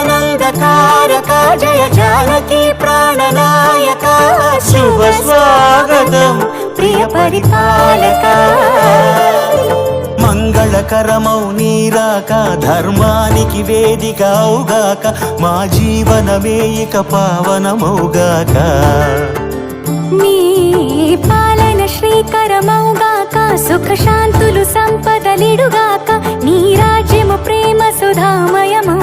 జగదానందకారక జయ జానకి ప్రాణనాయక శుభ స్వాగతం ప్రియ పరిపాలక మంగళకరమౌ నీరాక ధర్మానికి వేదిక అవుగాక మా జీవనమే ఇక పావనమౌగాక నీ పాలన శ్రీకరమౌగాక సుఖ శాంతులు సంపదలిడుగాక నీ రాజ్యము ప్రేమ సుధామయమౌ